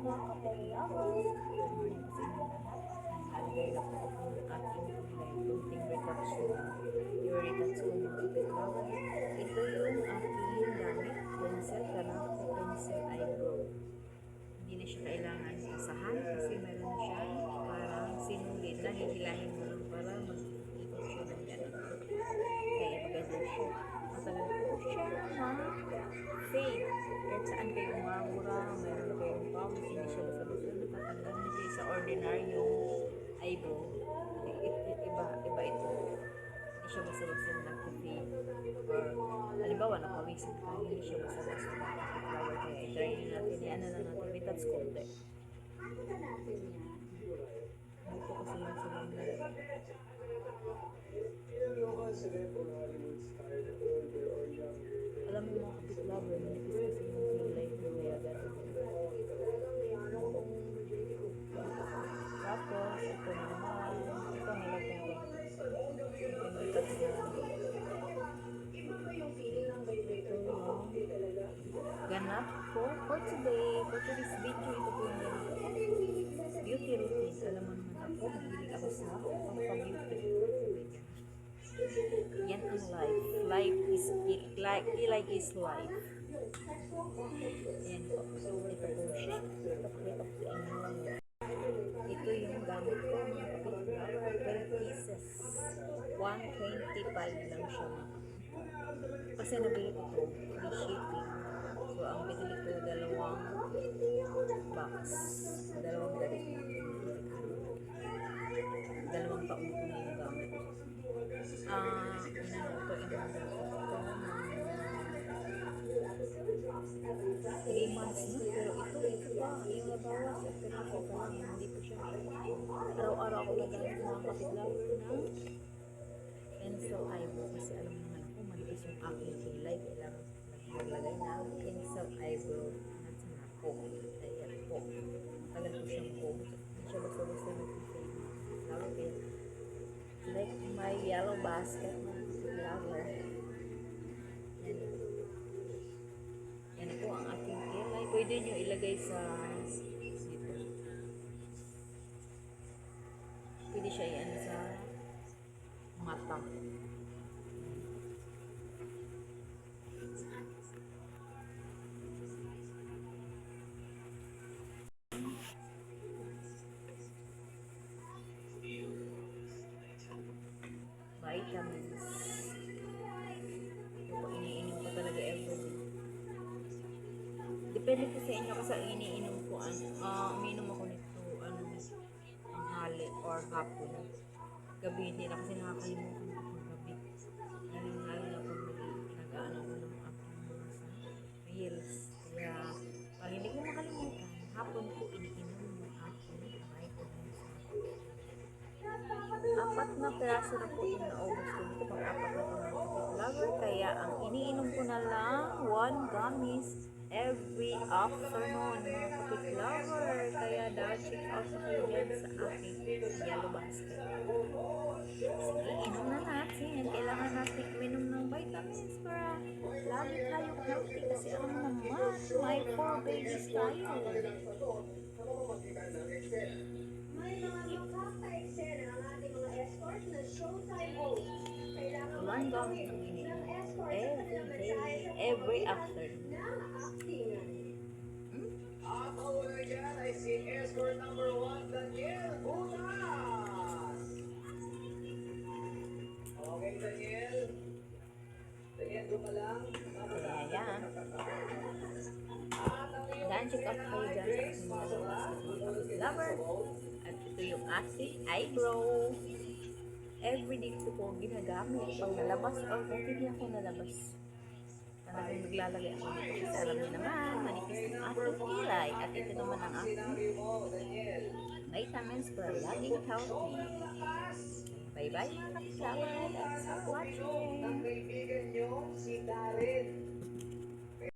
mga kapitlawan. Good morning po sa inyo lahat. Nakalagay na po ako ng ating kunting retouch ko. Yung retouch ko mga kapitlawan. Ito yung aking gamit. Pencil, Kanaco Pencil Eyebrow. Hindi na siya kailangan isahan kasi meron na siyang parang sinulit na hihilahin mo lang para mag-ikot siya ng gano'n. Kaya maganda siya. Matagal po siya fade. Kahit saan kayo umamura, meron kayong problems, hindi siya basta-basta natatanggal. Hindi sa ordinaryong eyebrow. Iba ito. Hindi siya basta-basta nag-fade. Or, halimbawa, nakawisan ka, hindi siya basta-basta nag-flower. Kaya i-try natin. Yan na lang natin. Retouch konti. Dito kasi yung sa mga alam mo mga kapit-lover, manipis kasi yung kilay ko kaya gano'n. Tapos, ito naman, ito nilagyan ko. Retouch na. Ito yung ganap ko for today. For today's video, ito po yung ganap ko. Beauty routine. Alam mo naman ako, mahilig ako sa pang-beauty. Yan ang life. Life is kilay is life. Ayan po. Ito po siya. Pakita ko sa inyo. Ito yung gamit ko mga kapit-flower. 12 pieces. 125 lang siya. Kasi nabili ko ito. Free shipping. So, ang binili ko dalawang box. Dalawang galit. Dalawang taon ko na yung gamit. Inano ito, inano ito. 3 months na. Pero ito pa. Yung nabawas. Pero ito pa lang. Hindi po siya. Araw-araw ako nagamit mga kapit-lover ng pencil eyebrow. Kasi alam naman ako, manipis yung aking kilay. Kailangan maglagay ng pencil eyebrow at saka po. Ayan po. Matagal po siyang po. Hindi siya basta-basta nag-fade. Lalo kaya like my yellow basket na flower. Yan po ang ating kilay. Pwede nyo ilagay sa dito. Pwede siya yan sa mata. Vitamins. Ito po, iniinom ko talaga everyday. Depende po sa inyo kasi iniinom ko. Umiinom ako nito ang hali or hapon. Gabi hindi na kasi nakakalimutan ko pag gabi. Lalo na pag nag-ano ko ng aking mga sa reels. Kaya pag hindi ko makalimutan, hapon ko iniinom ng aking vitamins. 4 na peraso na po yung naubos ko dito. Pang-4 na po ng kapit-lover. Kaya ang iniinom ko na lang 1 gummies every afternoon mga kapit-lover. Kaya dapat check out na kayo dyan sa aking yellow basket. Sige, inom na natin. Kailangan natin uminom ng vitamins para lagi tayo healthy. Kasi alam mo naman, may 4 babies tayo. One gummy ng ininom. Every day, every afternoon. At ang wala dyan ay si escort number 1, Daniel Butas. Okay, Daniel. Daniel, doon ka lang. Kaya yan. Dan, check out kayo dyan sa aking lover. At ito yung aking eyebrow. Everyday ko po ginagamit. Pag nalabas, or kung hindi ako nalabas. Talagang naglalagay ako dito. Kasi alam niyo naman, manipis ang aking kilay. At ito naman ang aking vitamins para laging healthy. Bye-bye mga kapit-lover. Thanks for watching. Ang kaibigan nyo, si Karen.